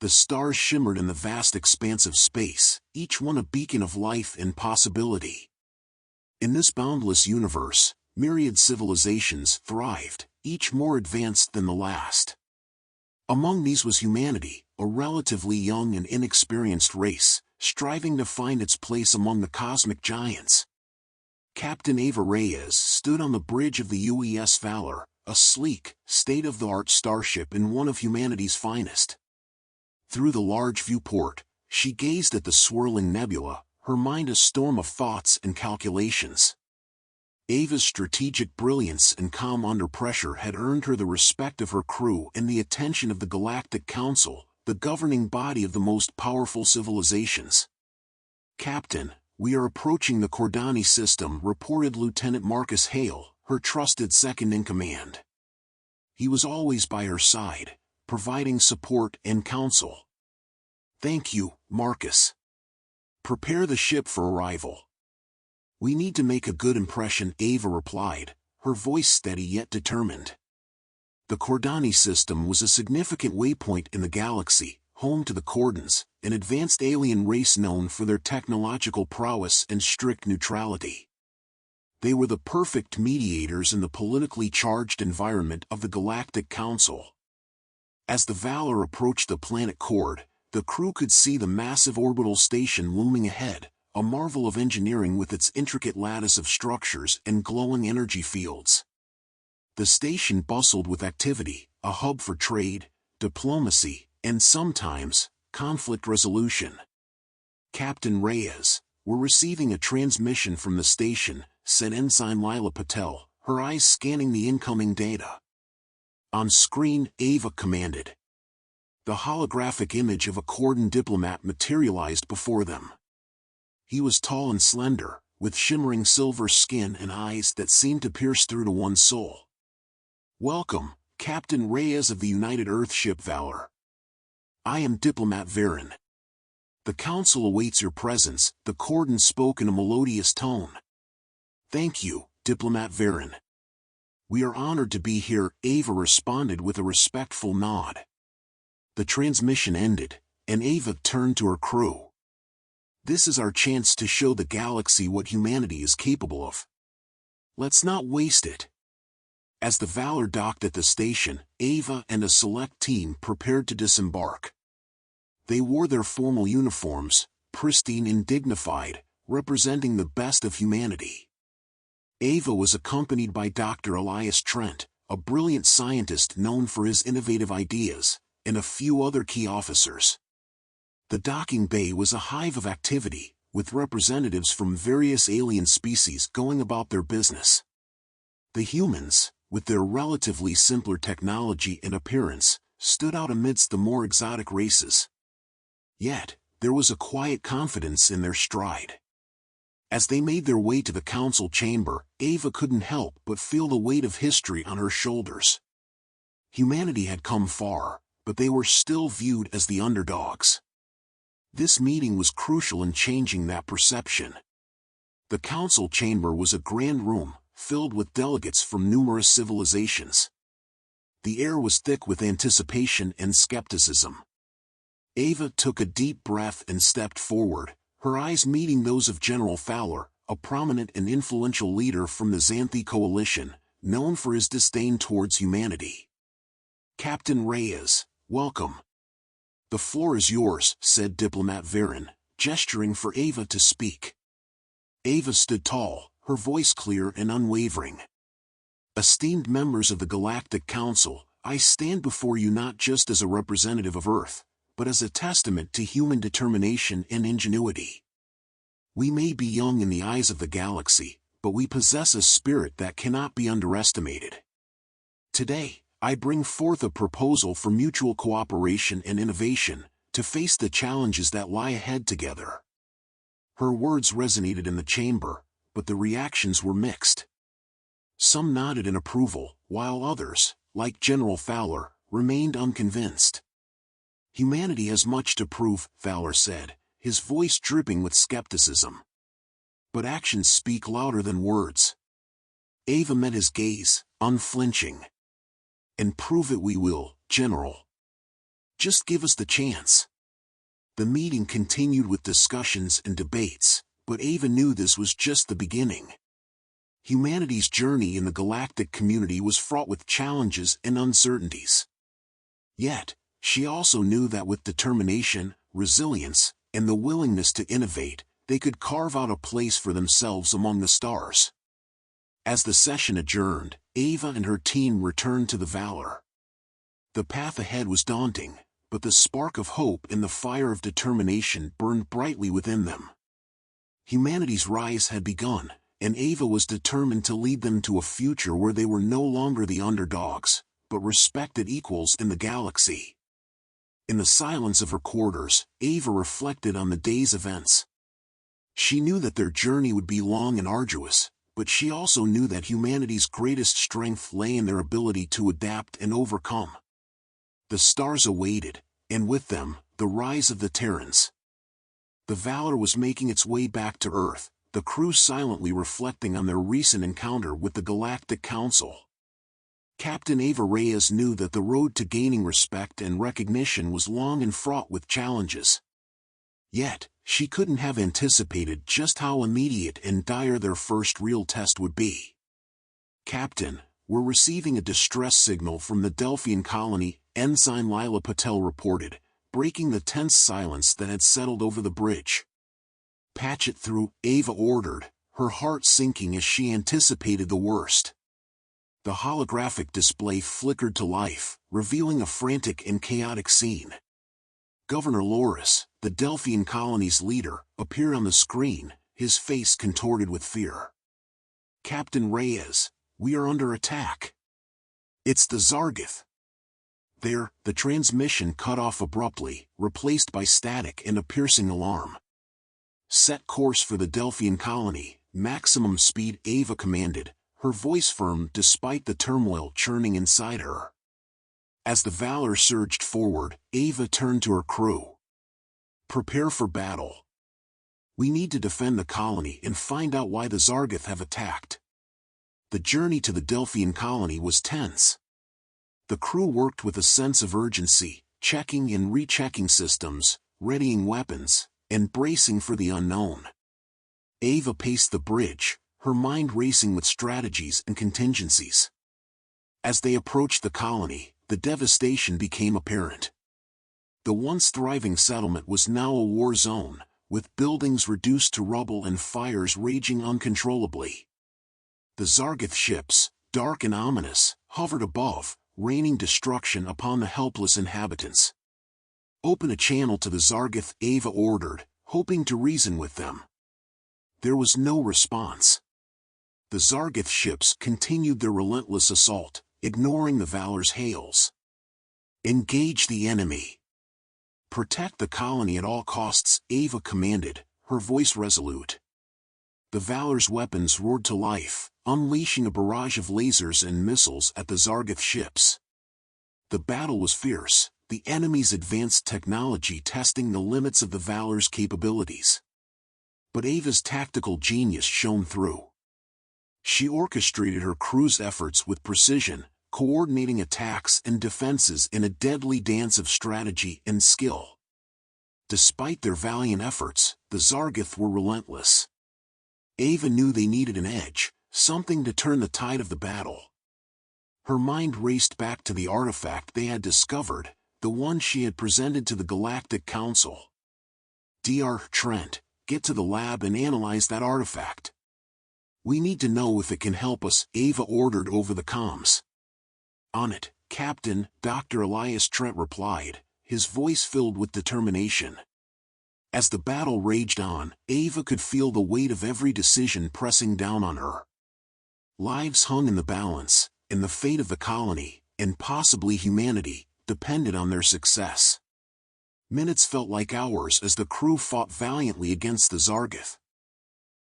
The stars shimmered in the vast expanse of space, each one a beacon of life and possibility. In this boundless universe, myriad civilizations thrived, each more advanced than the last. Among these was humanity, a relatively young and inexperienced race, striving to find its place among the cosmic giants. Captain Ava Reyes stood on the bridge of the UES Valor, a sleek, state-of-the-art starship in one of humanity's finest. Through the large viewport, she gazed at the swirling nebula, her mind a storm of thoughts and calculations. Ava's strategic brilliance and calm under pressure had earned her the respect of her crew and the attention of the Galactic Council, the governing body of the most powerful civilizations. "Captain, we are approaching the Cordani system," reported Lieutenant Marcus Hale, her trusted second-in-command. He was always by her side, providing support and counsel. "Thank you, Marcus. Prepare the ship for arrival." "We need to make a good impression," Ava replied, her voice steady yet determined. The Cordani system was a significant waypoint in the galaxy, home to the Cordans, an advanced alien race known for their technological prowess and strict neutrality. They were the perfect mediators in the politically charged environment of the Galactic Council. As the Valor approached the planet Cord, the crew could see the massive orbital station looming ahead, a marvel of engineering with its intricate lattice of structures and glowing energy fields. The station bustled with activity, a hub for trade, diplomacy, and sometimes, conflict resolution. "Captain Reyes, we're receiving a transmission from the station," said Ensign Lila Patel, her eyes scanning the incoming data. On screen, Ava commanded. The holographic image of a Cordan diplomat materialized before them. He was tall and slender, with shimmering silver skin and eyes that seemed to pierce through to one's soul. "Welcome, Captain Reyes of the United Earthship Valor. I am Diplomat Varen. The Council awaits your presence," the Cordan spoke in a melodious tone. "Thank you, Diplomat Varen. We are honored to be here," Ava responded with a respectful nod. The transmission ended, and Ava turned to her crew. "This is our chance to show the galaxy what humanity is capable of. Let's not waste it." As the Valor docked at the station, Ava and a select team prepared to disembark. They wore their formal uniforms, pristine and dignified, representing the best of humanity. Ava was accompanied by Dr. Elias Trent, a brilliant scientist known for his innovative ideas, and a few other key officers. The docking bay was a hive of activity, with representatives from various alien species going about their business. The humans, with their relatively simpler technology and appearance, stood out amidst the more exotic races. Yet, there was a quiet confidence in their stride. As they made their way to the council chamber, Ava couldn't help but feel the weight of history on her shoulders. Humanity had come far, but they were still viewed as the underdogs. This meeting was crucial in changing that perception. The council chamber was a grand room, filled with delegates from numerous civilizations. The air was thick with anticipation and skepticism. Ava took a deep breath and stepped forward, her eyes meeting those of General Fowler, a prominent and influential leader from the Xanthi coalition, known for his disdain towards humanity. "Captain Reyes, welcome. The floor is yours," said Diplomat Varen, gesturing for Ava to speak. Ava stood tall, her voice clear and unwavering. "Esteemed members of the Galactic Council, I stand before you not just as a representative of Earth, but as a testament to human determination and ingenuity. We may be young in the eyes of the galaxy, but we possess a spirit that cannot be underestimated. Today, I bring forth a proposal for mutual cooperation and innovation, to face the challenges that lie ahead together." Her words resonated in the chamber, but the reactions were mixed. Some nodded in approval, while others, like General Fowler, remained unconvinced. "Humanity has much to prove," Fowler said, his voice dripping with skepticism. "But actions speak louder than words." Ava met his gaze, unflinching. "And prove it we will, General." Just give us the chance. The meeting continued with discussions and debates, but Ava knew this was just the beginning. Humanity's journey in the galactic community was fraught with challenges and uncertainties. Yet, she also knew that with determination, resilience, and the willingness to innovate, they could carve out a place for themselves among the stars. As the session adjourned, Ava and her team returned to the Valor. The path ahead was daunting, but the spark of hope and the fire of determination burned brightly within them. Humanity's rise had begun, and Ava was determined to lead them to a future where they were no longer the underdogs, but respected equals in the galaxy. In the silence of her quarters, Ava reflected on the day's events. She knew that their journey would be long and arduous, but she also knew that humanity's greatest strength lay in their ability to adapt and overcome. The stars awaited, and with them, the rise of the Terrans. The Valor was making its way back to Earth, the crew silently reflecting on their recent encounter with the Galactic Council. Captain Ava Reyes knew that the road to gaining respect and recognition was long and fraught with challenges. Yet, she couldn't have anticipated just how immediate and dire their first real test would be. "Captain, we're receiving a distress signal from the Delphian colony," Ensign Lila Patel reported, breaking the tense silence that had settled over the bridge. "Patch it through," Ava ordered, her heart sinking as she anticipated the worst. The holographic display flickered to life, revealing a frantic and chaotic scene. Governor Loris, the Delphian colony's leader, appeared on the screen, his face contorted with fear. "Captain Reyes, we are under attack. It's the Zargath." There, the transmission cut off abruptly, replaced by static and a piercing alarm. "Set course for the Delphian colony, maximum speed," Ava commanded, her voice firm despite the turmoil churning inside her. As the Valor surged forward, Ava turned to her crew. "Prepare for battle. We need to defend the colony and find out why the Zargath have attacked." The journey to the Delphian colony was tense. The crew worked with a sense of urgency, checking and rechecking systems, readying weapons, and bracing for the unknown. Ava paced the bridge, her mind racing with strategies and contingencies. As they approached the colony, the devastation became apparent. The once thriving settlement was now a war zone, with buildings reduced to rubble and fires raging uncontrollably. The Zargath ships, dark and ominous, hovered above, raining destruction upon the helpless inhabitants. "Open a channel to the Zargath," Ava ordered, hoping to reason with them. There was no response. The Zargath ships continued their relentless assault, ignoring the Valor's hails. "Engage the enemy. Protect the colony at all costs," Ava commanded, her voice resolute. The Valor's weapons roared to life, unleashing a barrage of lasers and missiles at the Zargath ships. The battle was fierce, the enemy's advanced technology testing the limits of the Valor's capabilities. But Ava's tactical genius shone through. She orchestrated her crew's efforts with precision, coordinating attacks and defenses in a deadly dance of strategy and skill. Despite their valiant efforts, the Zargath were relentless. Ava knew they needed an edge, something to turn the tide of the battle. Her mind raced back to the artifact they had discovered, the one she had presented to the Galactic Council. "Dr. Trent, get to the lab and analyze that artifact. We need to know if it can help us," Ava ordered over the comms. "On it, Captain," Dr. Elias Trent replied, his voice filled with determination. As the battle raged on, Ava could feel the weight of every decision pressing down on her. Lives hung in the balance, and the fate of the colony, and possibly humanity, depended on their success. Minutes felt like hours as the crew fought valiantly against the Zargath.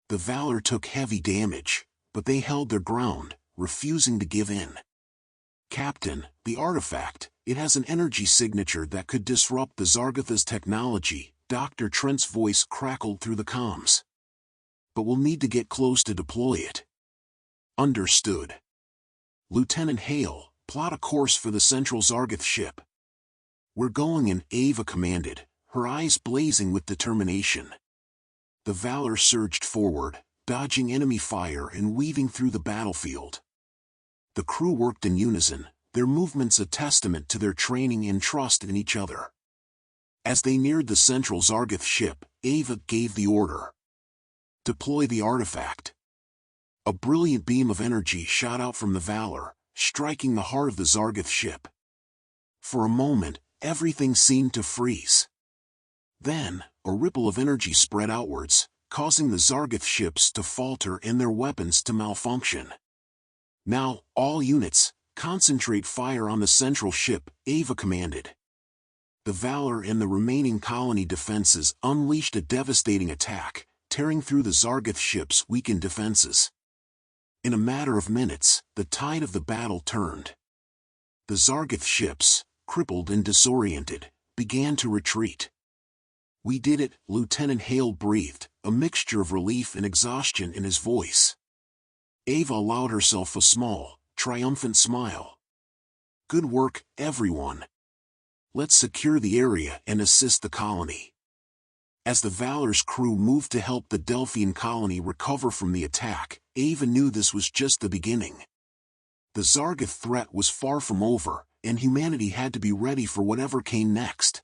The Valor took heavy damage, but they held their ground, refusing to give in. "Captain, the artifact, it has an energy signature that could disrupt the Zargath's technology," Dr. Trent's voice crackled through the comms. "But we'll need to get close to deploy it." "Understood. Lieutenant Hale, plot a course for the central Zargath ship." "We're going in," Ava commanded, her eyes blazing with determination. The Valor surged forward, dodging enemy fire and weaving through the battlefield. The crew worked in unison, their movements a testament to their training and trust in each other. As they neared the central Zargath ship, Ava gave the order. "Deploy the artifact." A brilliant beam of energy shot out from the Valor, striking the heart of the Zargath ship. For a moment, everything seemed to freeze. Then, a ripple of energy spread outwards, causing the Zargath ships to falter and their weapons to malfunction. "Now, all units, concentrate fire on the central ship," Ava commanded. The Valor and the remaining colony defenses unleashed a devastating attack, tearing through the Zargath ship's weakened defenses. In a matter of minutes, the tide of the battle turned. The Zargath ships, crippled and disoriented, began to retreat. "We did it," Lieutenant Hale breathed, a mixture of relief and exhaustion in his voice. Ava allowed herself a small, triumphant smile. "Good work, everyone. Let's secure the area and assist the colony." As the Valor's crew moved to help the Delphian colony recover from the attack, Ava knew this was just the beginning. The Zargath threat was far from over, and humanity had to be ready for whatever came next.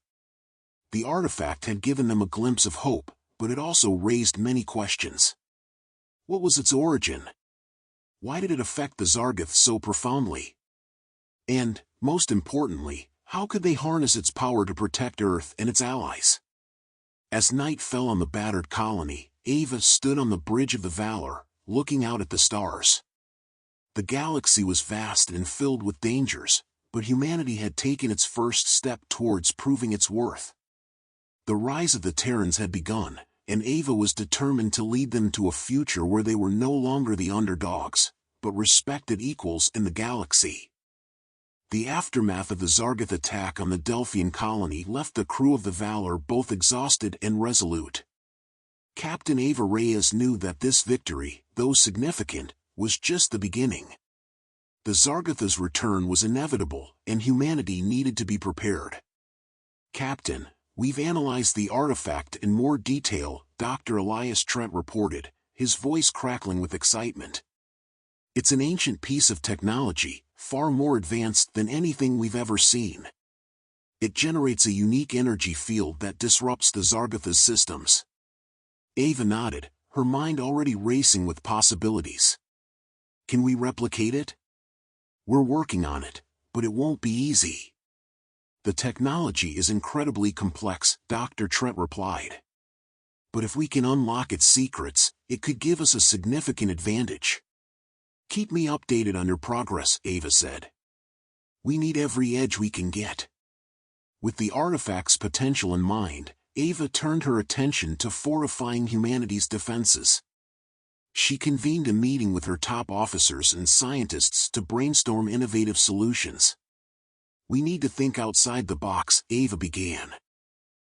The artifact had given them a glimpse of hope, but it also raised many questions. What was its origin? Why did it affect the Zargath so profoundly? And, most importantly, how could they harness its power to protect Earth and its allies? As night fell on the battered colony, Ava stood on the bridge of the Valor, looking out at the stars. The galaxy was vast and filled with dangers, but humanity had taken its first step towards proving its worth. The rise of the Terrans had begun, and Ava was determined to lead them to a future where they were no longer the underdogs, but respected equals in the galaxy. The aftermath of the Zargath attack on the Delphian colony left the crew of the Valor both exhausted and resolute. Captain Ava Reyes knew that this victory, though significant, was just the beginning. The Zargatha's return was inevitable, and humanity needed to be prepared. "Captain, we've analyzed the artifact in more detail," Dr. Elias Trent reported, his voice crackling with excitement. "It's an ancient piece of technology, far more advanced than anything we've ever seen. It generates a unique energy field that disrupts the Zargatha's systems." Ava nodded, her mind already racing with possibilities. "Can we replicate it?" "We're working on it, but it won't be easy." "The technology is incredibly complex," Dr. Trent replied. "But if we can unlock its secrets, it could give us a significant advantage." "Keep me updated on your progress," Ava said. "We need every edge we can get." With the artifact's potential in mind, Ava turned her attention to fortifying humanity's defenses. She convened a meeting with her top officers and scientists to brainstorm innovative solutions. "We need to think outside the box," Ava began.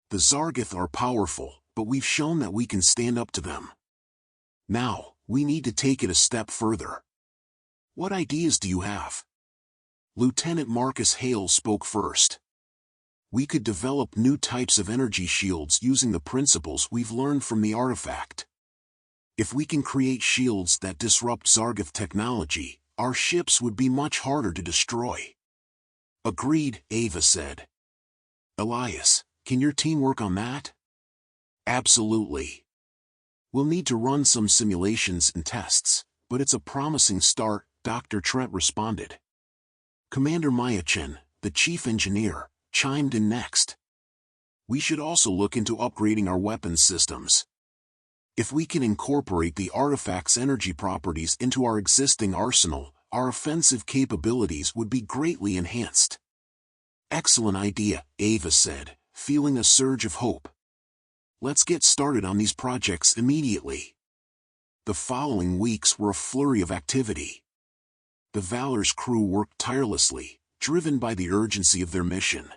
"The Zargath are powerful, but we've shown that we can stand up to them. Now, we need to take it a step further. What ideas do you have?" Lieutenant Marcus Hale spoke first. "We could develop new types of energy shields using the principles we've learned from the artifact. If we can create shields that disrupt Zargath technology, our ships would be much harder to destroy." "Agreed," Ava said. "Elias, can your team work on that?" "Absolutely. We'll need to run some simulations and tests, but it's a promising start," Dr. Trent responded. Commander Mayachin, the chief engineer, chimed in next. "We should also look into upgrading our weapons systems. If we can incorporate the artifact's energy properties into our existing arsenal, our offensive capabilities would be greatly enhanced." "Excellent idea," Ava said, feeling a surge of hope. "Let's get started on these projects immediately." The following weeks were a flurry of activity. The Valor's crew worked tirelessly, driven by the urgency of their mission.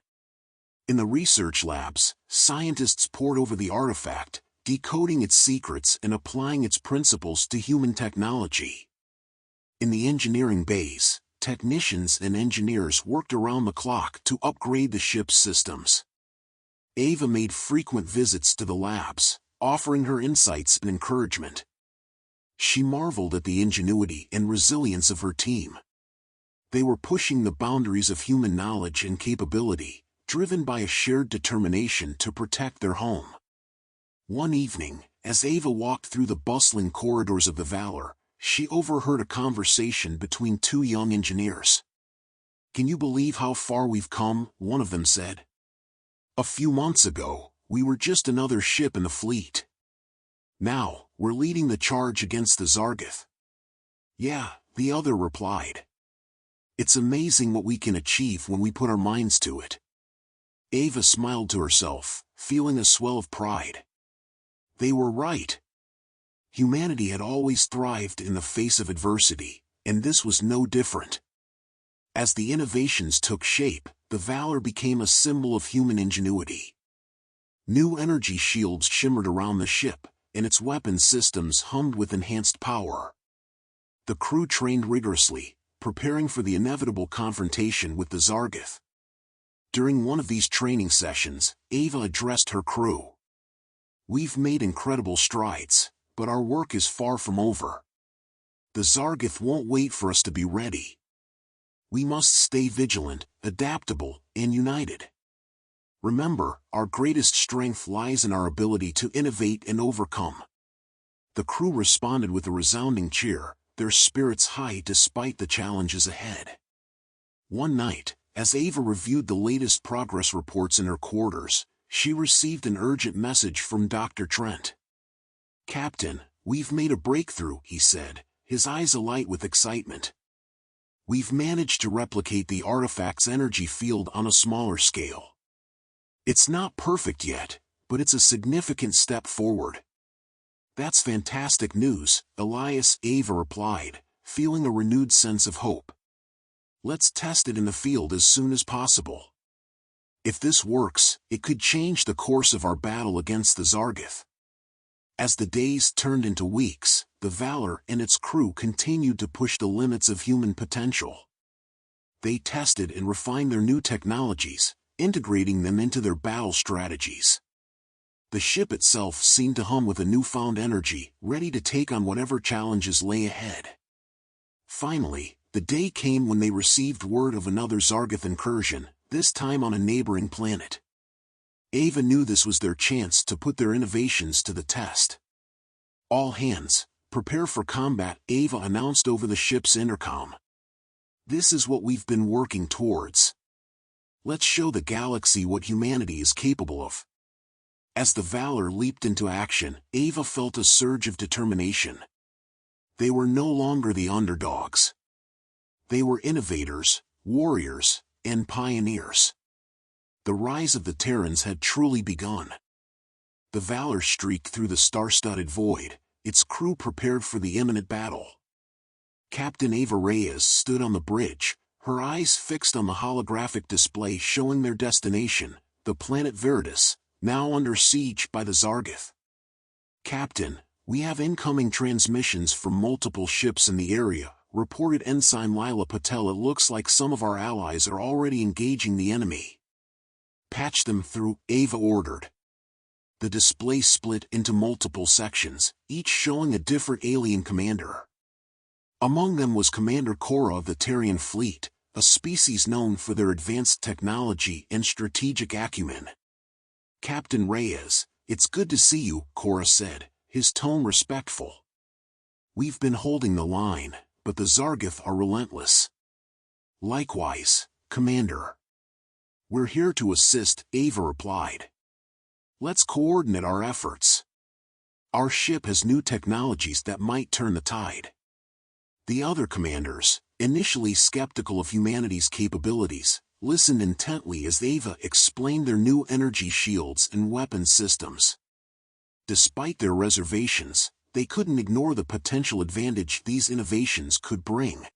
In the research labs, scientists pored over the artifact, decoding its secrets and applying its principles to human technology. In the engineering bays, technicians and engineers worked around the clock to upgrade the ship's systems. Ava made frequent visits to the labs, offering her insights and encouragement. She marveled at the ingenuity and resilience of her team. They were pushing the boundaries of human knowledge and capability, driven by a shared determination to protect their home. One evening, as Ava walked through the bustling corridors of the Valor, she overheard a conversation between two young engineers. "Can you believe how far we've come?" one of them said. "A few months ago, we were just another ship in the fleet. Now, we're leading the charge against the Zargath." "Yeah," the other replied. "It's amazing what we can achieve when we put our minds to it." Ava smiled to herself, feeling a swell of pride. They were right. Humanity had always thrived in the face of adversity, and this was no different. As the innovations took shape, the Valor became a symbol of human ingenuity. New energy shields shimmered around the ship, and its weapon systems hummed with enhanced power. The crew trained rigorously, preparing for the inevitable confrontation with the Zargath. During one of these training sessions, Ava addressed her crew. "We've made incredible strides, but our work is far from over. The Zargath won't wait for us to be ready. We must stay vigilant, adaptable, and united. Remember, our greatest strength lies in our ability to innovate and overcome." The crew responded with a resounding cheer, their spirits high despite the challenges ahead. One night, as Ava reviewed the latest progress reports in her quarters, she received an urgent message from Dr. Trent. "Captain, we've made a breakthrough," he said, his eyes alight with excitement. "We've managed to replicate the artifact's energy field on a smaller scale. It's not perfect yet, but it's a significant step forward." "That's fantastic news, Elias," Ava replied, feeling a renewed sense of hope. "Let's test it in the field as soon as possible. If this works, it could change the course of our battle against the Zargath." As the days turned into weeks, the Valor and its crew continued to push the limits of human potential. They tested and refined their new technologies, integrating them into their battle strategies. The ship itself seemed to hum with a newfound energy, ready to take on whatever challenges lay ahead. Finally, the day came when they received word of another Zargath incursion, this time on a neighboring planet. Ava knew this was their chance to put their innovations to the test. "All hands, prepare for combat," Ava announced over the ship's intercom. "This is what we've been working towards. Let's show the galaxy what humanity is capable of." As the Valor leaped into action, Ava felt a surge of determination. They were no longer the underdogs. They were innovators, warriors, and pioneers. The rise of the Terrans had truly begun. The Valor streaked through the star-studded void, its crew prepared for the imminent battle. Captain Ava Reyes stood on the bridge, her eyes fixed on the holographic display showing their destination, the planet Veritas, now under siege by the Zargath. "Captain, we have incoming transmissions from multiple ships in the area," reported Ensign Lila Patel. "It looks like some of our allies are already engaging the enemy." "Patch them through," Ava ordered. The display split into multiple sections, each showing a different alien commander. Among them was Commander Cora of the Terran fleet, a species known for their advanced technology and strategic acumen. "Captain Reyes, it's good to see you," Cora said, his tone respectful. "We've been holding the line, but the Zargath are relentless." "Likewise, Commander. We're here to assist," Ava replied. "Let's coordinate our efforts. Our ship has new technologies that might turn the tide." The other commanders, initially skeptical of humanity's capabilities, listened intently as Ava explained their new energy shields and weapon systems. Despite their reservations, they couldn't ignore the potential advantage these innovations could bring.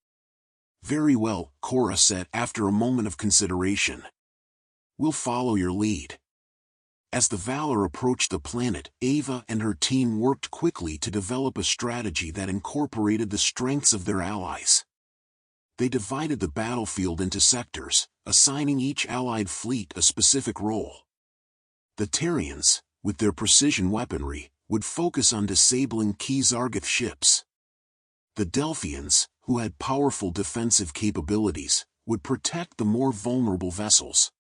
"Very well," Cora said after a moment of consideration. "We'll follow your lead." As the Valor approached the planet, Ava and her team worked quickly to develop a strategy that incorporated the strengths of their allies. They divided the battlefield into sectors, assigning each Allied fleet a specific role. The Terrans, with their precision weaponry, would focus on disabling key Zargath ships. The Delphians, who had powerful defensive capabilities, would protect the more vulnerable vessels.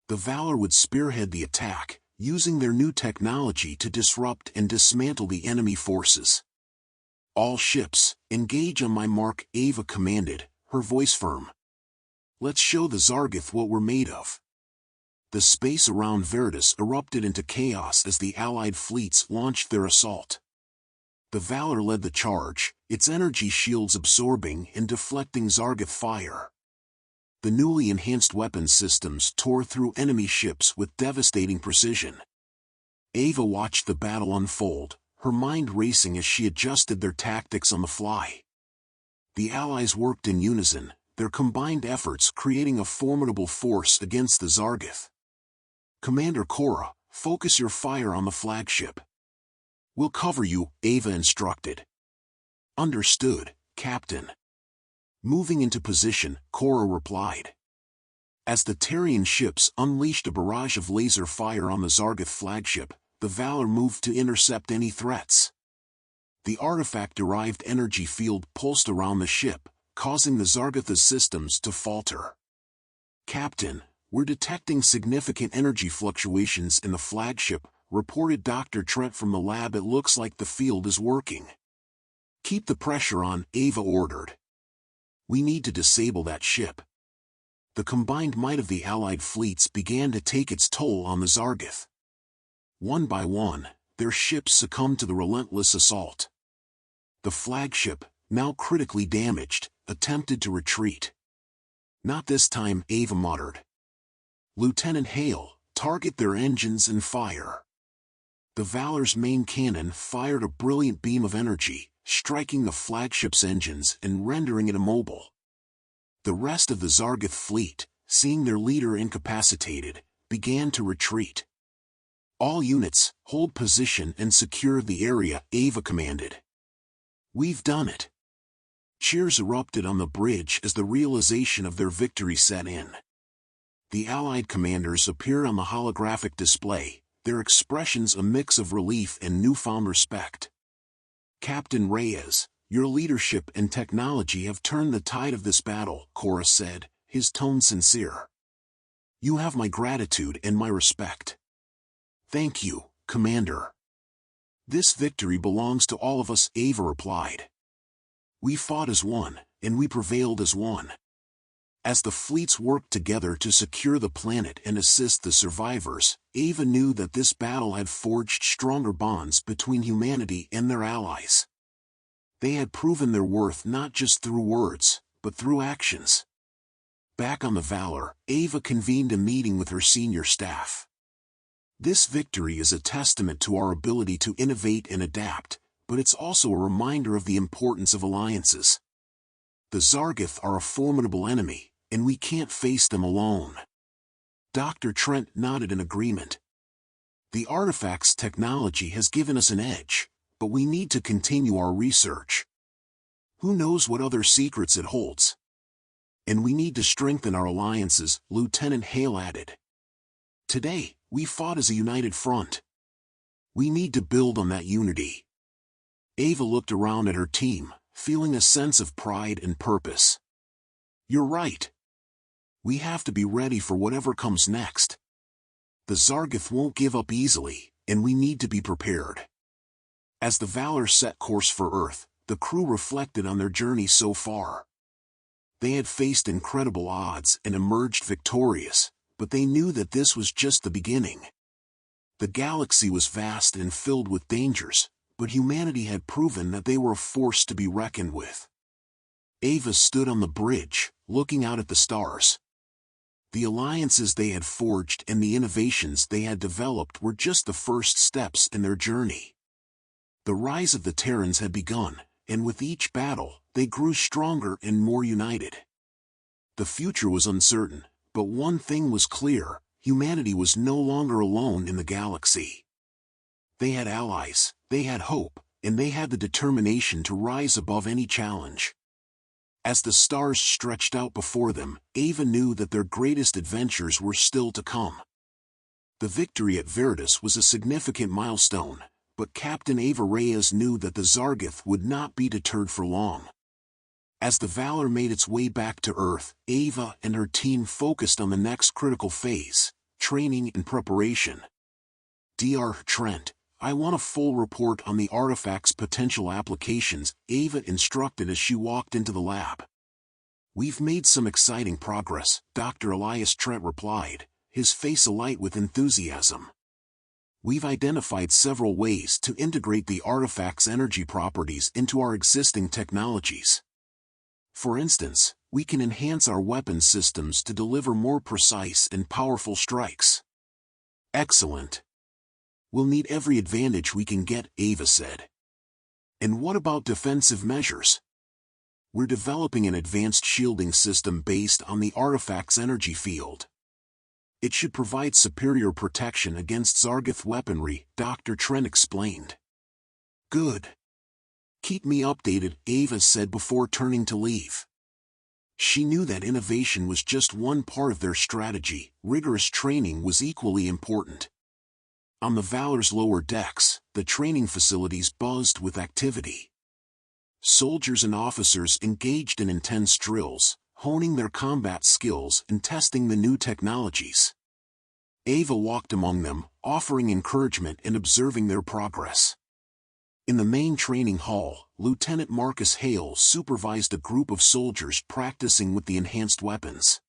The Valor would spearhead the attack, using their new technology to disrupt and dismantle the enemy forces. "All ships, engage on my mark," Ava commanded, her voice firm. "Let's show the Zargath what we're made of." The space around Veritas erupted into chaos as the Allied fleets launched their assault. The Valor led the charge, its energy shields absorbing and deflecting Zargath fire. The newly enhanced weapons systems tore through enemy ships with devastating precision. Ava watched the battle unfold, her mind racing as she adjusted their tactics on the fly. The Allies worked in unison, their combined efforts creating a formidable force against the Zargath. "Commander Cora, focus your fire on the flagship." "We'll cover you," Ava instructed. "Understood, Captain." Moving into position, Cora replied. As the Terran ships unleashed a barrage of laser fire on the Zargath flagship, the Valor moved to intercept any threats. The artifact-derived energy field pulsed around the ship, causing the Zargath's systems to falter. "Captain, we're detecting significant energy fluctuations in the flagship," reported Dr. Trent from the lab. "It looks like the field is working." "Keep the pressure on," Ava ordered. "We need to disable that ship." The combined might of the Allied fleets began to take its toll on the Zargath. One by one, their ships succumbed to the relentless assault. The flagship, now critically damaged, attempted to retreat. "Not this time," Ava muttered. "Lieutenant Hale, target their engines and fire." The Valor's main cannon fired a brilliant beam of energy, striking the flagship's engines and rendering it immobile. The rest of the Zargath fleet, seeing their leader incapacitated, began to retreat. "All units, hold position and secure the area," Ava commanded. "We've done it." Cheers erupted on the bridge as the realization of their victory set in. The Allied commanders appeared on the holographic display, their expressions a mix of relief and newfound respect. "Captain Reyes, your leadership and technology have turned the tide of this battle," Cora said, his tone sincere. "You have my gratitude and my respect." "Thank you, Commander." "This victory belongs to all of us," Ava replied. "We fought as one, and we prevailed as one." As the fleets worked together to secure the planet and assist the survivors, Ava knew that this battle had forged stronger bonds between humanity and their allies. They had proven their worth not just through words, but through actions. Back on the Valor, Ava convened a meeting with her senior staff. "This victory is a testament to our ability to innovate and adapt, but it's also a reminder of the importance of alliances. The Zargath are a formidable enemy, and we can't face them alone." Dr. Trent nodded in agreement. "The artifact's technology has given us an edge, but we need to continue our research. Who knows what other secrets it holds? And we need to strengthen our alliances," Lieutenant Hale added. "Today, we fought as a united front. We need to build on that unity." Ava looked around at her team, feeling a sense of pride and purpose. "You're right. We have to be ready for whatever comes next. The Zargath won't give up easily, and we need to be prepared." As the Valor set course for Earth, the crew reflected on their journey so far. They had faced incredible odds and emerged victorious, but they knew that this was just the beginning. The galaxy was vast and filled with dangers, but humanity had proven that they were a force to be reckoned with. Ava stood on the bridge, looking out at the stars. The alliances they had forged and the innovations they had developed were just the first steps in their journey. The rise of the Terrans had begun, and with each battle, they grew stronger and more united. The future was uncertain, but one thing was clear: humanity was no longer alone in the galaxy. They had allies, they had hope, and they had the determination to rise above any challenge. As the stars stretched out before them, Ava knew that their greatest adventures were still to come. The victory at Veritas was a significant milestone, but Captain Ava Reyes knew that the Zargath would not be deterred for long. As the Valor made its way back to Earth, Ava and her team focused on the next critical phase, training and preparation. Dr. Trent, I want a full report on the artifact's potential applications, Ava instructed as she walked into the lab. We've made some exciting progress, Dr. Elias Trent replied, his face alight with enthusiasm. We've identified several ways to integrate the artifact's energy properties into our existing technologies. For instance, we can enhance our weapon systems to deliver more precise and powerful strikes. Excellent. We'll need every advantage we can get, Ava said. And what about defensive measures? We're developing an advanced shielding system based on the artifact's energy field. It should provide superior protection against Zargath weaponry, Dr. Trent explained. Good. Keep me updated, Ava said before turning to leave. She knew that innovation was just one part of their strategy, rigorous training was equally important. On the Valor's lower decks, the training facilities buzzed with activity. Soldiers and officers engaged in intense drills, honing their combat skills and testing the new technologies. Ava walked among them, offering encouragement and observing their progress. In the main training hall, Lieutenant Marcus Hale supervised a group of soldiers practicing with the enhanced weapons.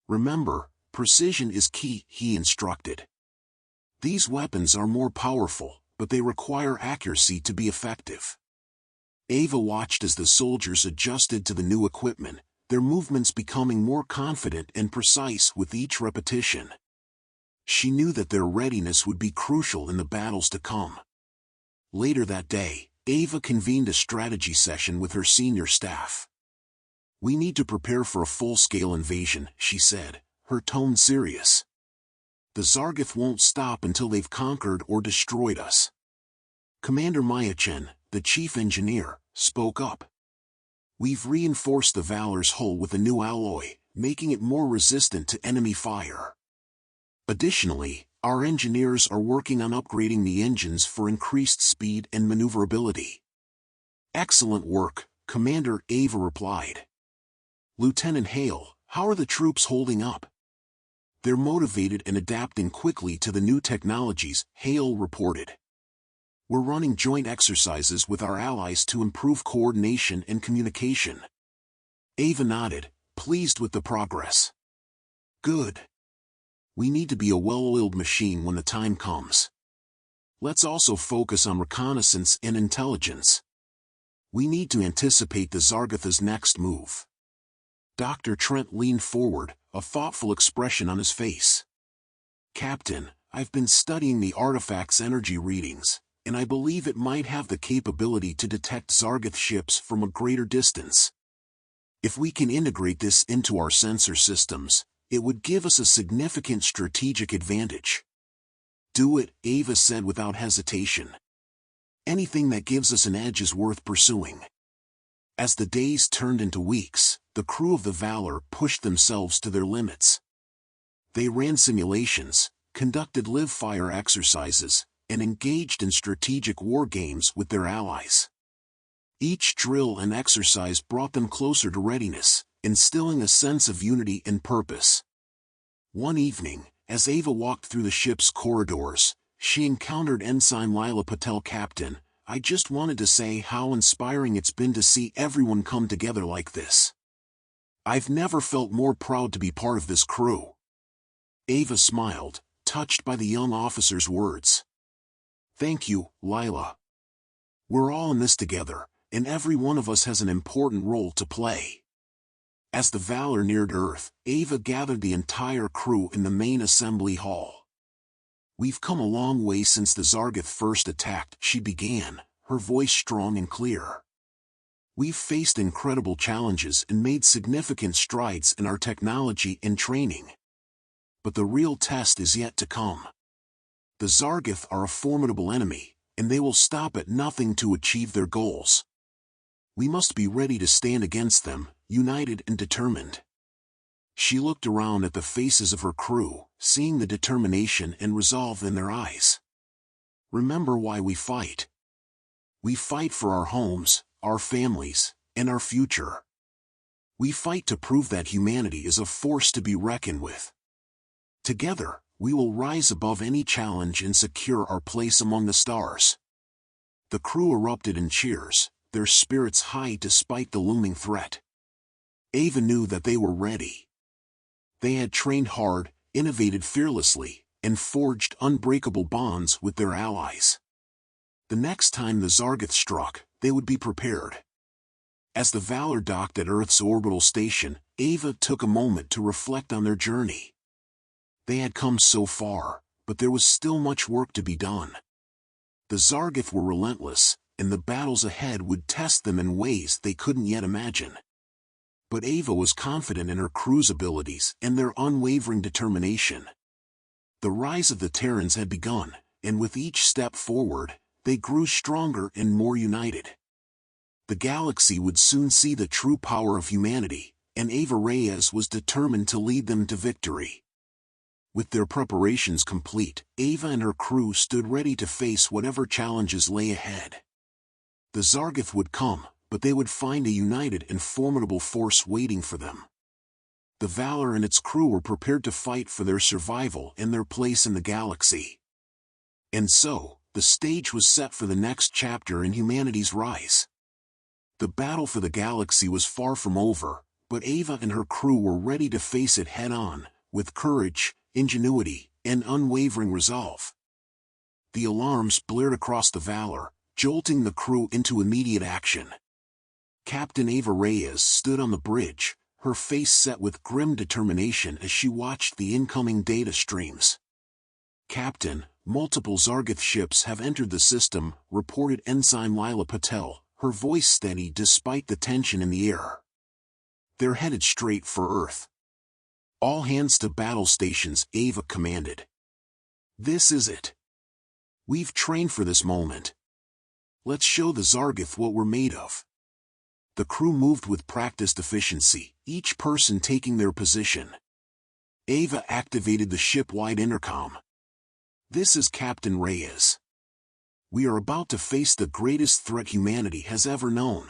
Remember, precision is key, he instructed. These weapons are more powerful, but they require accuracy to be effective. Ava watched as the soldiers adjusted to the new equipment, their movements becoming more confident and precise with each repetition. She knew that their readiness would be crucial in the battles to come. Later that day, Ava convened a strategy session with her senior staff. We need to prepare for a full-scale invasion, she said, her tone serious. The Zargath won't stop until they've conquered or destroyed us. Commander Mayachen, the chief engineer, spoke up. We've reinforced the Valor's hull with a new alloy, making it more resistant to enemy fire. Additionally, our engineers are working on upgrading the engines for increased speed and maneuverability. Excellent work, Commander, Ava replied. Lieutenant Hale, how are the troops holding up? They're motivated and adapting quickly to the new technologies, Hale reported. We're running joint exercises with our allies to improve coordination and communication. Ava nodded, pleased with the progress. Good. We need to be a well-oiled machine when the time comes. Let's also focus on reconnaissance and intelligence. We need to anticipate the Zargath's next move. Dr. Trent leaned forward, a thoughtful expression on his face. Captain, I've been studying the artifact's energy readings, and I believe it might have the capability to detect Zargath ships from a greater distance. If we can integrate this into our sensor systems, it would give us a significant strategic advantage. Do it, Ava said without hesitation. Anything that gives us an edge is worth pursuing. As the days turned into weeks, the crew of the Valor pushed themselves to their limits. They ran simulations, conducted live-fire exercises, and engaged in strategic war games with their allies. Each drill and exercise brought them closer to readiness, instilling a sense of unity and purpose. One evening, as Ava walked through the ship's corridors, she encountered Ensign Lila Patel. Captain, I just wanted to say how inspiring it's been to see everyone come together like this. I've never felt more proud to be part of this crew. Ava smiled, touched by the young officer's words. Thank you, Lila. We're all in this together, and every one of us has an important role to play. As the Valor neared Earth, Ava gathered the entire crew in the main assembly hall. We've come a long way since the Zargath first attacked, she began, her voice strong and clear. We've faced incredible challenges and made significant strides in our technology and training. But the real test is yet to come. The Zargath are a formidable enemy, and they will stop at nothing to achieve their goals. We must be ready to stand against them, united and determined. She looked around at the faces of her crew, seeing the determination and resolve in their eyes. Remember why we fight. We fight for our homes, our families, and our future. We fight to prove that humanity is a force to be reckoned with. Together, we will rise above any challenge and secure our place among the stars. The crew erupted in cheers, their spirits high despite the looming threat. Ava knew that they were ready. They had trained hard, innovated fearlessly, and forged unbreakable bonds with their allies. The next time the Zargath struck, they would be prepared. As the Valor docked at Earth's orbital station, Ava took a moment to reflect on their journey. They had come so far, but there was still much work to be done. The Zargath were relentless, and the battles ahead would test them in ways they couldn't yet imagine. But Ava was confident in her crew's abilities and their unwavering determination. The rise of the Terrans had begun, and with each step forward, they grew stronger and more united. The galaxy would soon see the true power of humanity, and Ava Reyes was determined to lead them to victory. With their preparations complete, Ava and her crew stood ready to face whatever challenges lay ahead. The Zargath would come, but they would find a united and formidable force waiting for them. The Valor and its crew were prepared to fight for their survival and their place in the galaxy. And so, the stage was set for the next chapter in humanity's rise. The battle for the galaxy was far from over, but Ava and her crew were ready to face it head-on, with courage, ingenuity, and unwavering resolve. The alarms blared across the Valor, jolting the crew into immediate action. Captain Ava Reyes stood on the bridge, her face set with grim determination as she watched the incoming data streams. "Captain, multiple Zargath ships have entered the system," reported Ensign Lila Patel, her voice steady despite the tension in the air. "They're headed straight for Earth." "All hands to battle stations," Ava commanded. "This is it. We've trained for this moment. Let's show the Zargath what we're made of." The crew moved with practiced efficiency, each person taking their position. Ava activated the ship-wide intercom. "This is Captain Reyes. We are about to face the greatest threat humanity has ever known.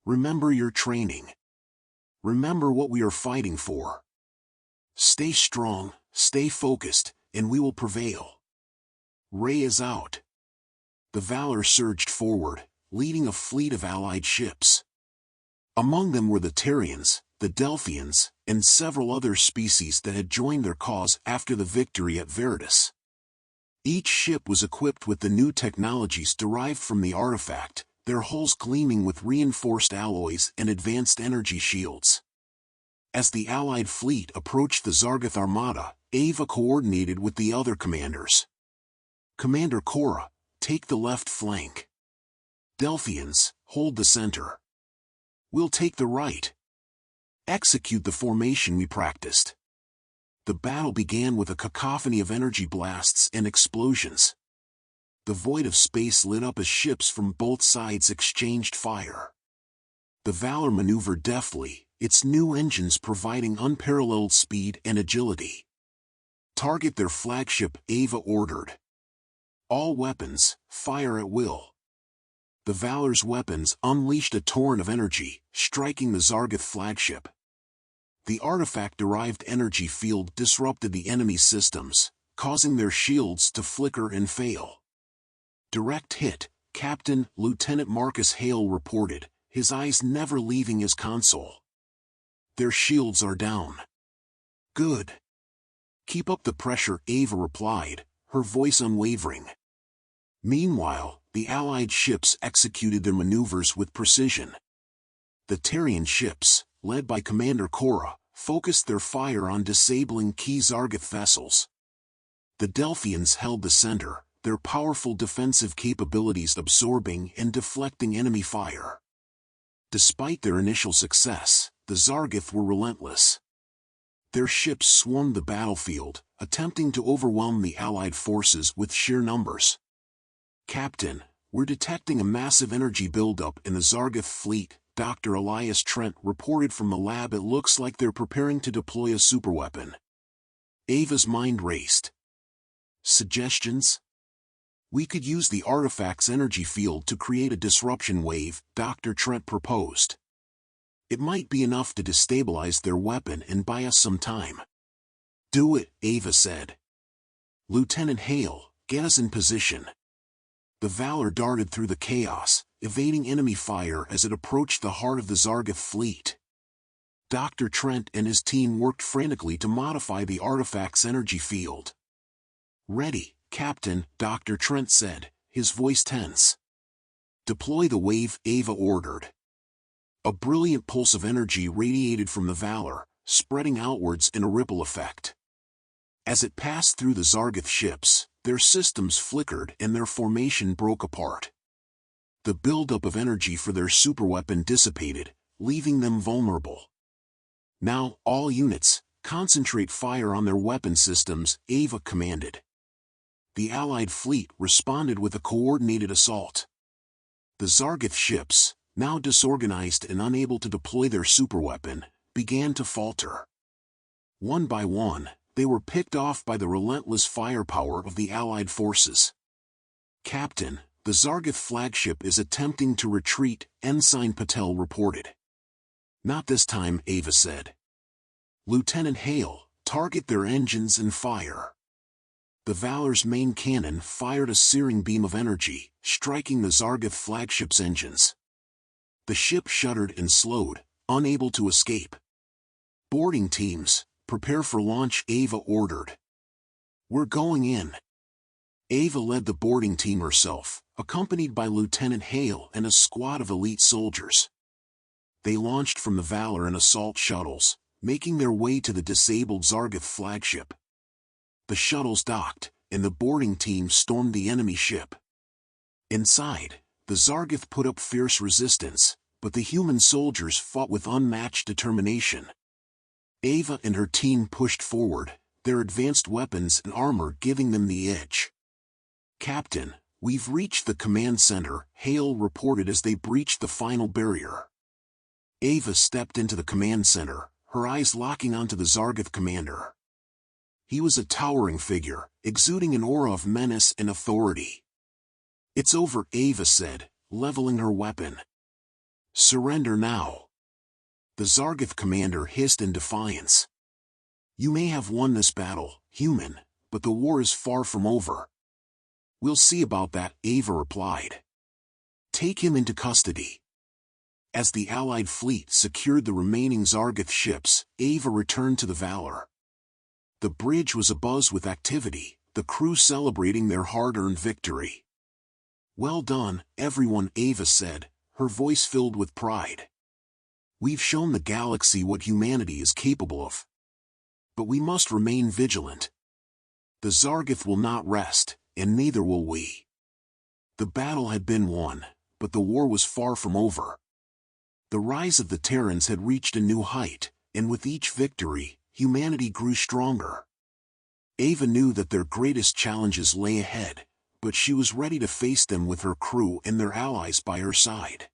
Remember your training. Remember what we are fighting for. Stay strong, stay focused, and we will prevail. Reyes out." The Valor surged forward, leading a fleet of allied ships. Among them were the Terrans, the Delphians, and several other species that had joined their cause after the victory at Veritas. Each ship was equipped with the new technologies derived from the artifact, their hulls gleaming with reinforced alloys and advanced energy shields. As the Allied fleet approached the Zargath Armada, Ava coordinated with the other commanders. "Commander Cora, take the left flank. Delphians, hold the center. We'll take the right. Execute the formation we practiced." The battle began with a cacophony of energy blasts and explosions. The void of space lit up as ships from both sides exchanged fire. The Valor maneuvered deftly, its new engines providing unparalleled speed and agility. "Target their flagship," Ava ordered. "All weapons, fire at will." The Valor's weapons unleashed a torrent of energy, striking the Zargath flagship. The artifact-derived energy field disrupted the enemy's systems, causing their shields to flicker and fail. "Direct hit," Captain Lieutenant Marcus Hale reported, his eyes never leaving his console. "Their shields are down." "Good. Keep up the pressure," Ava replied, her voice unwavering. Meanwhile, the Allied ships executed their maneuvers with precision. The Terran ships, led by Commander Cora, focused their fire on disabling key Zargath vessels. The Delphians held the center, their powerful defensive capabilities absorbing and deflecting enemy fire. Despite their initial success, the Zargath were relentless. Their ships swarmed the battlefield, attempting to overwhelm the Allied forces with sheer numbers. "Captain, "We're detecting a massive energy buildup in the Zargath fleet," Dr. Elias Trent reported from the lab. "It looks like they're preparing to deploy a superweapon." Ava's mind raced. "Suggestions?" "We could use the artifact's energy field to create a disruption wave," Dr. Trent proposed. "It might be enough to destabilize their weapon and buy us some time." "Do it," Ava said. "Lieutenant Hale, get us in position." The Valor darted through the chaos, evading enemy fire as it approached the heart of the Zargath fleet. Dr. Trent and his team worked frantically to modify the artifact's energy field. "Ready, Captain," Dr. Trent said, his voice tense. "Deploy the wave," Ava ordered. A brilliant pulse of energy radiated from the Valor, spreading outwards in a ripple effect. As it passed through the Zargath ships, their systems flickered and their formation broke apart. The buildup of energy for their superweapon dissipated, leaving them vulnerable. "Now, all units, concentrate fire on their weapon systems," Ava commanded. The Allied fleet responded with a coordinated assault. The Zargath ships, now disorganized and unable to deploy their superweapon, began to falter. One by one, they were picked off by the relentless firepower of the Allied forces. "Captain, the Zargath flagship is attempting to retreat," Ensign Patel reported. "Not this time," Ava said. "Lieutenant Hale, target their engines and fire." The Valor's main cannon fired a searing beam of energy, striking the Zargath flagship's engines. The ship shuddered and slowed, unable to escape. "Boarding teams, prepare for launch," Ava ordered. "We're going in." Ava led the boarding team herself, accompanied by Lieutenant Hale and a squad of elite soldiers. They launched from the Valor in assault shuttles, making their way to the disabled Zargath flagship. The shuttles docked, and the boarding team stormed the enemy ship. Inside, the Zargath put up fierce resistance, but the human soldiers fought with unmatched determination. Ava and her team pushed forward, their advanced weapons and armor giving them the edge. "Captain, we've reached the command center," Hale reported as they breached the final barrier. Ava stepped into the command center, her eyes locking onto the Zargath commander. He was a towering figure, exuding an aura of menace and authority. "It's over," Ava said, leveling her weapon. "Surrender now." The Zargath commander hissed in defiance. "You may have won this battle, human, but the war is far from over." "We'll see about that," Ava replied. "Take him into custody." As the Allied fleet secured the remaining Zargath ships, Ava returned to the Valor. The bridge was abuzz with activity, the crew celebrating their hard-earned victory. "Well done, everyone," Ava said, her voice filled with pride. "We've shown the galaxy what humanity is capable of. But we must remain vigilant. The Zargath will not rest, and neither will we." The battle had been won, but the war was far from over. The rise of the Terrans had reached a new height, and with each victory, humanity grew stronger. Ava knew that their greatest challenges lay ahead, but she was ready to face them with her crew and their allies by her side.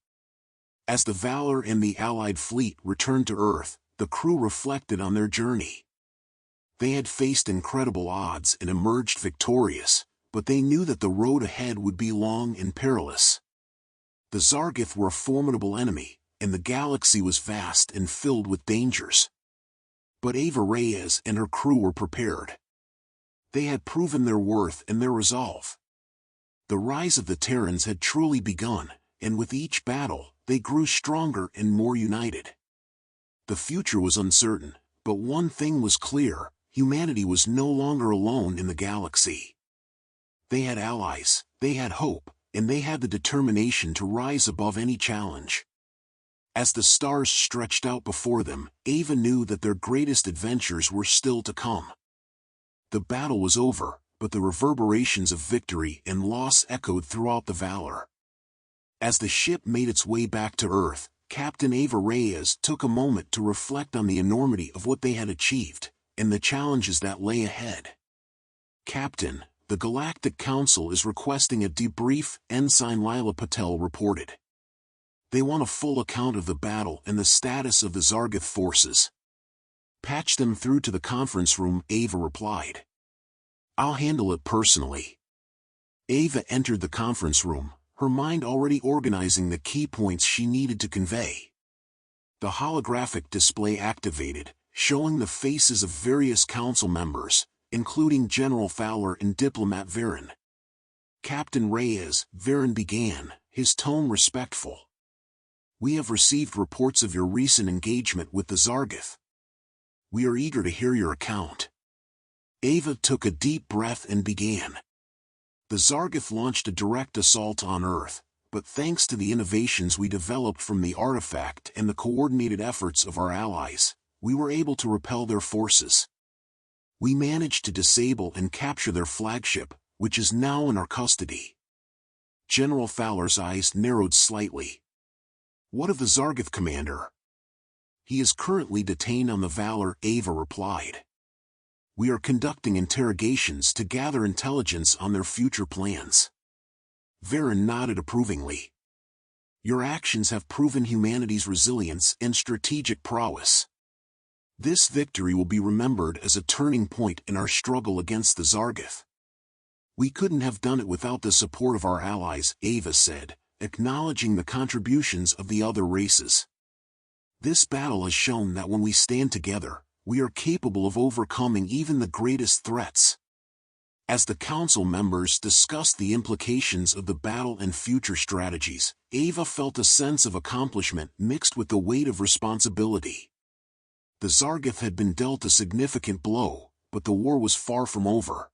As the Valor and the Allied fleet returned to Earth, the crew reflected on their journey. They had faced incredible odds and emerged victorious, but they knew that the road ahead would be long and perilous. The Zargath were a formidable enemy, and the galaxy was vast and filled with dangers. But Ava Reyes and her crew were prepared. They had proven their worth and their resolve. The rise of the Terrans had truly begun, and with each battle, they grew stronger and more united. The future was uncertain, but one thing was clear: humanity was no longer alone in the galaxy. They had allies, they had hope, and they had the determination to rise above any challenge. As the stars stretched out before them, Ava knew that their greatest adventures were still to come. The battle was over, but the reverberations of victory and loss echoed throughout the Valor. As the ship made its way back to Earth, Captain Ava Reyes took a moment to reflect on the enormity of what they had achieved, and the challenges that lay ahead. "Captain, The Galactic Council is requesting a debrief, Ensign Lila Patel reported. They want a full account of the battle and the status of the Zargath forces. Patch them through to the conference room, Ava replied. I'll handle it personally. Ava entered the conference room, her mind already organizing the key points she needed to convey. The holographic display activated, showing the faces of various council members, including General Fowler and Diplomat Varen. Captain Reyes, Varen began, his tone respectful. We have received reports of your recent engagement with the Zargath. We are eager to hear your account. Ava took a deep breath and began. The Zargath launched a direct assault on Earth, but thanks to the innovations we developed from the artifact and the coordinated efforts of our allies, we were able to repel their forces. We managed to disable and capture their flagship, which is now in our custody. General Fowler's eyes narrowed slightly. What of the Zargath commander? He is currently detained on the Valor, Ava replied. We are conducting interrogations to gather intelligence on their future plans. Varen nodded approvingly. Your actions have proven humanity's resilience and strategic prowess. This victory will be remembered as a turning point in our struggle against the Zargath. We couldn't have done it without the support of our allies, Ava said, acknowledging the contributions of the other races. This battle has shown that when we stand together, we are capable of overcoming even the greatest threats. As the council members discussed the implications of the battle and future strategies, Ava felt a sense of accomplishment mixed with the weight of responsibility. The Zargath had been dealt a significant blow, but the war was far from over.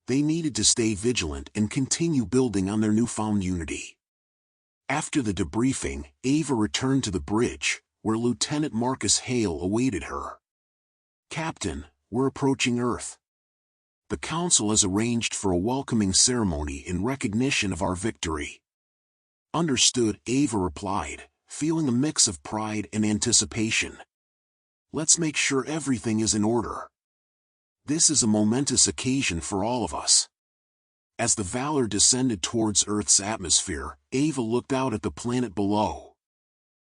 They needed to stay vigilant and continue building on their newfound unity. After the debriefing, Ava returned to the bridge, where Lieutenant Marcus Hale awaited her. Captain, we're approaching Earth. The Council has arranged for a welcoming ceremony in recognition of our victory. Understood, Ava replied, feeling a mix of pride and anticipation. Let's make sure everything is in order. This is a momentous occasion for all of us. As the Valor descended towards Earth's atmosphere, Ava looked out at the planet below.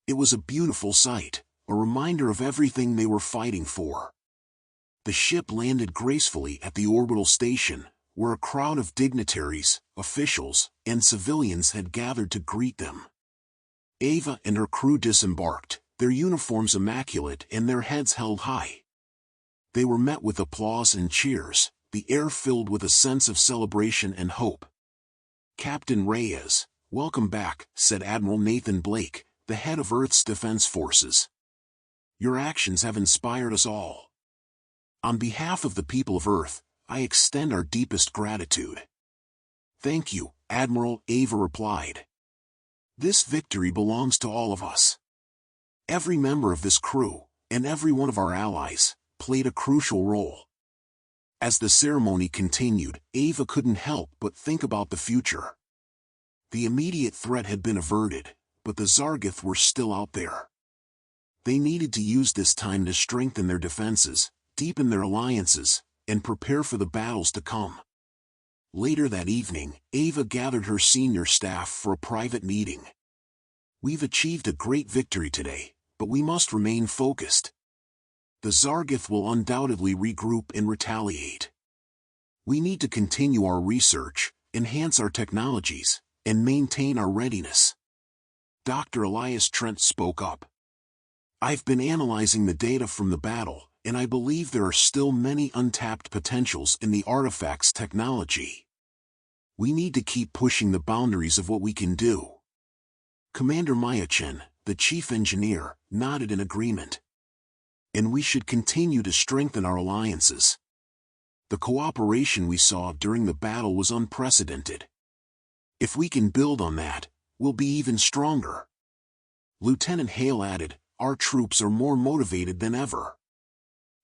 It was a beautiful sight, a reminder of everything they were fighting for. The ship landed gracefully at the orbital station, where a crowd of dignitaries, officials, and civilians had gathered to greet them. Ava and her crew disembarked, their uniforms immaculate and their heads held high. They were met with applause and cheers, the air filled with a sense of celebration and hope. Captain Reyes, welcome back, said Admiral Nathan Blake, the head of Earth's Defense Forces. Your actions have inspired us all. On behalf of the people of Earth, I extend our deepest gratitude. Thank you, Admiral, Ava replied. This victory belongs to all of us. Every member of this crew, and every one of our allies, played a crucial role. As the ceremony continued, Ava couldn't help but think about the future. The immediate threat had been averted, but the Zargath were still out there. They needed to use this time to strengthen their defenses, deepen their alliances, and prepare for the battles to come. Later that evening, Ava gathered her senior staff for a private meeting. We've achieved a great victory today, but we must remain focused. The Zargath will undoubtedly regroup and retaliate. We need to continue our research, enhance our technologies, and maintain our readiness. Dr. Elias Trent spoke up. I've been analyzing the data from the battle, and I believe there are still many untapped potentials in the artifact's technology. We need to keep pushing the boundaries of what we can do. Commander Mayachin, the chief engineer, nodded in agreement. And we should continue to strengthen our alliances. The cooperation we saw during the battle was unprecedented. If we can build on that, we'll be even stronger. Lieutenant Hale added, our troops are more motivated than ever.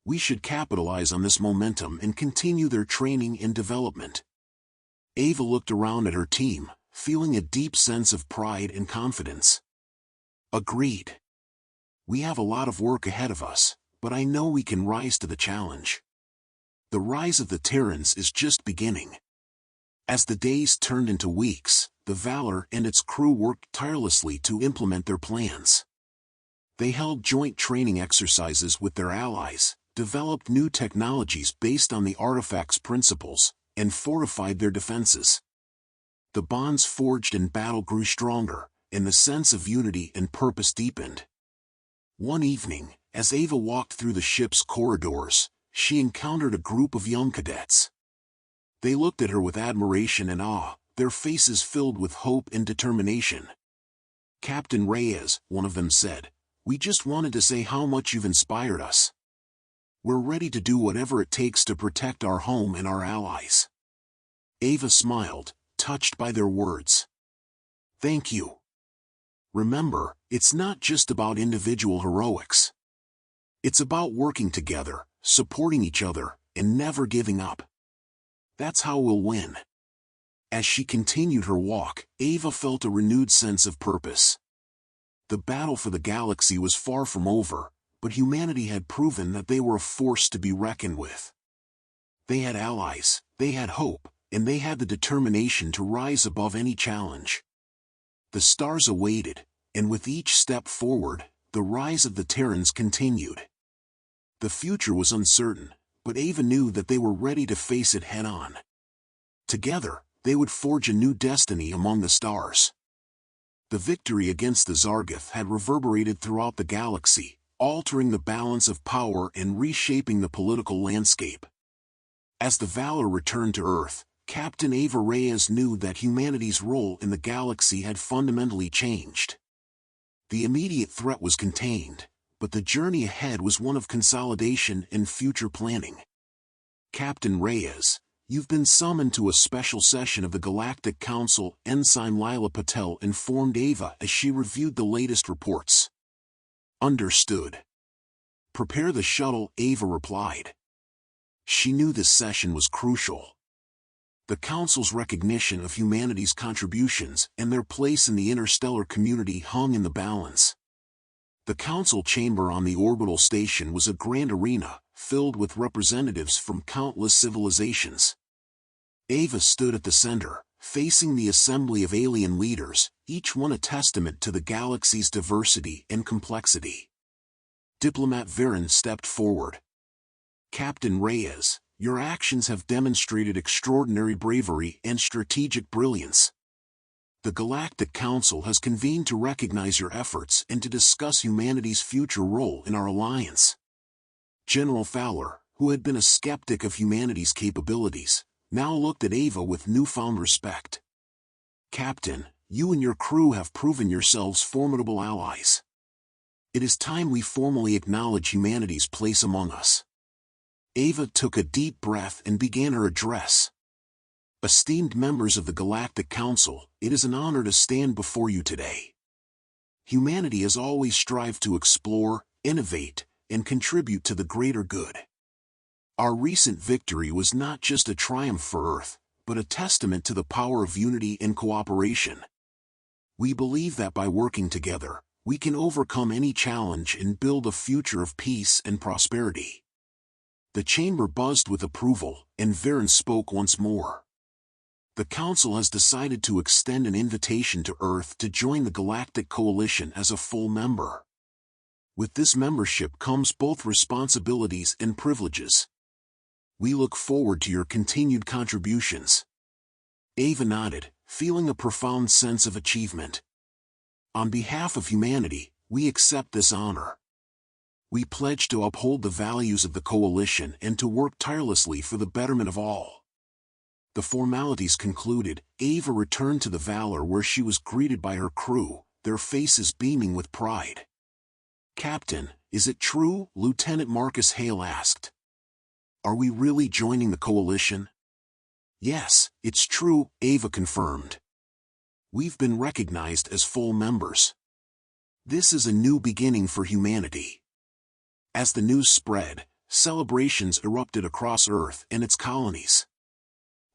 We should capitalize on this momentum and continue their training and development. Ava looked around at her team, feeling a deep sense of pride and confidence. Agreed. We have a lot of work ahead of us, but I know we can rise to the challenge. The rise of the Terrans is just beginning. As the days turned into weeks, the Valor and its crew worked tirelessly to implement their plans. They held joint training exercises with their allies, developed new technologies based on the artifact's principles, and fortified their defenses. The bonds forged in battle grew stronger, and the sense of unity and purpose deepened. One evening, as Ava walked through the ship's corridors, she encountered a group of young cadets. They looked at her with admiration and awe, their faces filled with hope and determination. "Captain Reyes," one of them said, "we just wanted to say how much you've inspired us. We're ready to do whatever it takes to protect our home and our allies." Ava smiled, touched by their words. "Thank you. Remember, it's not just about individual heroics. It's about working together, supporting each other, and never giving up. That's how we'll win." As she continued her walk, Ava felt a renewed sense of purpose. The battle for the galaxy was far from over, but humanity had proven that they were a force to be reckoned with. They had allies, they had hope, and they had the determination to rise above any challenge. The stars awaited, and with each step forward, the rise of the Terrans continued. The future was uncertain, but Ava knew that they were ready to face it head-on. Together, they would forge a new destiny among the stars. The victory against the Zargoth had reverberated throughout the galaxy, altering the balance of power and reshaping the political landscape. As the Valor returned to Earth, Captain Ava Reyes knew that humanity's role in the galaxy had fundamentally changed. The immediate threat was contained, but the journey ahead was one of consolidation and future planning. "Captain Reyes, you've been summoned to a special session of the Galactic Council," Ensign Lila Patel informed Ava as she reviewed the latest reports. "Understood. Prepare the shuttle," Ava replied. She knew this session was crucial. The Council's recognition of humanity's contributions and their place in the interstellar community hung in the balance. The Council chamber on the orbital station was a grand arena, filled with representatives from countless civilizations. Ava stood at the center, facing the assembly of alien leaders, each one a testament to the galaxy's diversity and complexity. Diplomat Viren stepped forward. "Captain Reyes, your actions have demonstrated extraordinary bravery and strategic brilliance. The Galactic Council has convened to recognize your efforts and to discuss humanity's future role in our alliance." General Fowler, who had been a skeptic of humanity's capabilities, now looked at Ava with newfound respect. "Captain, you and your crew have proven yourselves formidable allies. It is time we formally acknowledge humanity's place among us." Ava took a deep breath and began her address. "Esteemed members of the Galactic Council, it is an honor to stand before you today. Humanity has always strived to explore, innovate, and contribute to the greater good. Our recent victory was not just a triumph for Earth, but a testament to the power of unity and cooperation. We believe that by working together, we can overcome any challenge and build a future of peace and prosperity." The chamber buzzed with approval, and Viren spoke once more. "The Council has decided to extend an invitation to Earth to join the Galactic Coalition as a full member. With this membership comes both responsibilities and privileges. We look forward to your continued contributions." Ava nodded, feeling a profound sense of achievement. "On behalf of humanity, we accept this honor. We pledge to uphold the values of the Coalition and to work tirelessly for the betterment of all." The formalities concluded, Ava returned to the Valor where she was greeted by her crew, their faces beaming with pride. "Captain, is it true?" Lieutenant Marcus Hale asked. "Are we really joining the Coalition?" "Yes, it's true," Ava confirmed. "We've been recognized as full members. This is a new beginning for humanity." As the news spread, celebrations erupted across Earth and its colonies.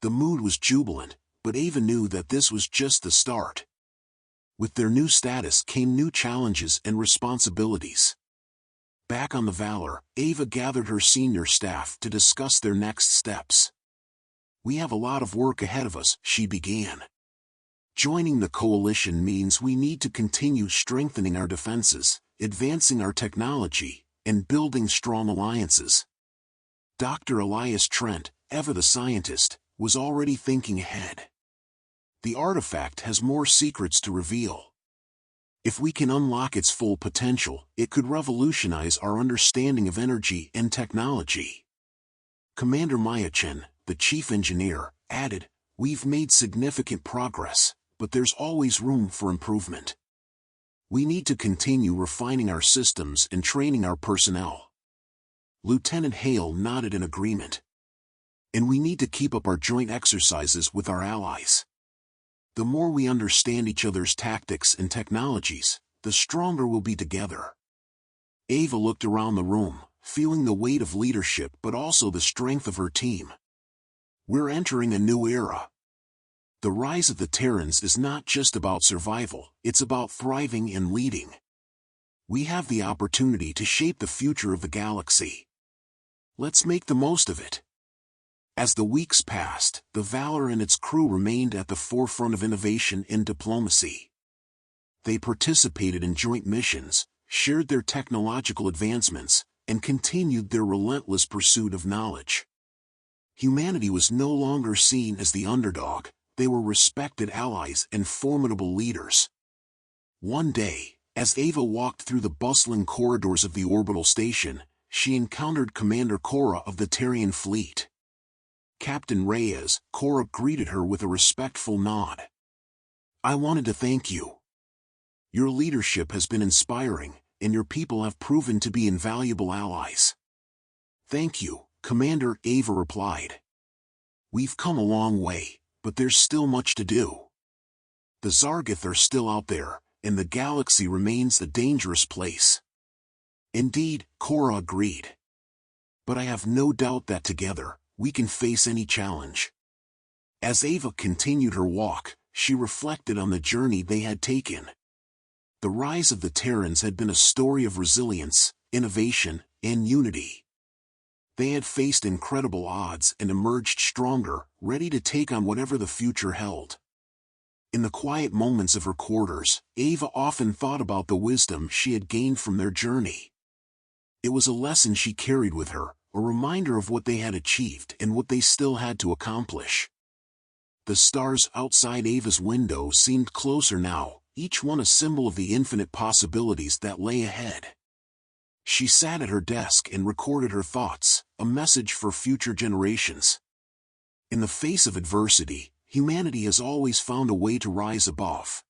The mood was jubilant, but Ava knew that this was just the start. With their new status came new challenges and responsibilities. Back on the Valor, Ava gathered her senior staff to discuss their next steps. we have a lot of work ahead of us, she began. Joining the coalition means we need to continue strengthening our defenses, advancing our technology, and building strong alliances. Dr. Elias Trent, Eva the scientist, was already thinking ahead. The artifact has more secrets to reveal. If we can unlock its full potential, it could revolutionize our understanding of energy and technology. Commander Mayachen, the chief engineer, added, "We've made significant progress, but there's always room for improvement. We need to continue refining our systems and training our personnel." Lieutenant Hale nodded in agreement. "And we need to keep up our joint exercises with our allies. The more we understand each other's tactics and technologies, the stronger we'll be together." Eva looked around the room, feeling the weight of leadership but also the strength of her team. We're entering a new era. The rise of the Terrans is not just about survival, it's about thriving and leading. We have the opportunity to shape the future of the galaxy. Let's make the most of it. As the weeks passed, the Valor and its crew remained at the forefront of innovation and diplomacy. They participated in joint missions, shared their technological advancements, and continued their relentless pursuit of knowledge. Humanity was no longer seen as the underdog, they were respected allies and formidable leaders. One day, as Eva walked through the bustling corridors of the orbital station, she encountered Commander Cora of the Terran fleet. Captain Reyes, Cora greeted her with a respectful nod. "I wanted to thank you. Your leadership has been inspiring, and your people have proven to be invaluable allies." "Thank you," Commander Eva replied. "We've come a long way, but there's still much to do. The Zargath are still out there, and the galaxy remains a dangerous place." "Indeed," Cora agreed. "But I have no doubt that together, we can face any challenge." As Eva continued her walk, she reflected on the journey they had taken. The rise of the Terrans had been a story of resilience, innovation, and unity. They had faced incredible odds and emerged stronger, ready to take on whatever the future held. In the quiet moments of her quarters, Eva often thought about the wisdom she had gained from their journey. It was a lesson she carried with her, a reminder of what they had achieved and what they still had to accomplish. The stars outside Eva's window seemed closer now, each one a symbol of the infinite possibilities that lay ahead. She sat at her desk and recorded her thoughts, a message for future generations. In the face of adversity, humanity has always found a way to rise above.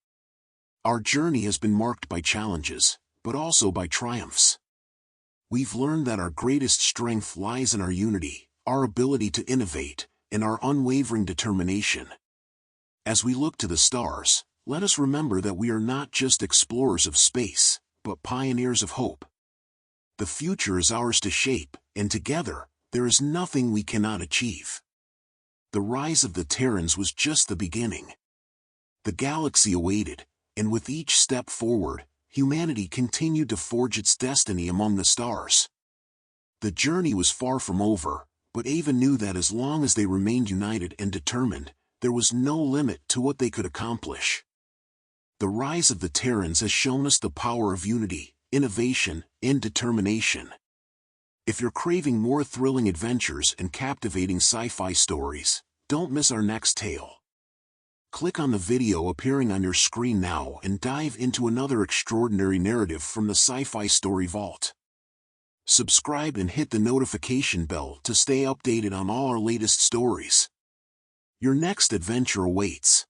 Our journey has been marked by challenges, but also by triumphs. We've learned that our greatest strength lies in our unity, our ability to innovate, and our unwavering determination. As we look to the stars, let us remember that we are not just explorers of space, but pioneers of hope. The future is ours to shape, and together, there is nothing we cannot achieve. The rise of the Terrans was just the beginning. The galaxy awaited, and with each step forward, humanity continued to forge its destiny among the stars. The journey was far from over, but Eva knew that as long as they remained united and determined, there was no limit to what they could accomplish. The rise of the Terrans has shown us the power of unity, innovation, and determination. If you're craving more thrilling adventures and captivating sci-fi stories, don't miss our next tale. Click on the video appearing on your screen now and dive into another extraordinary narrative from the Sci-Fi Story Vault. Subscribe and hit the notification bell to stay updated on all our latest stories. Your next adventure awaits.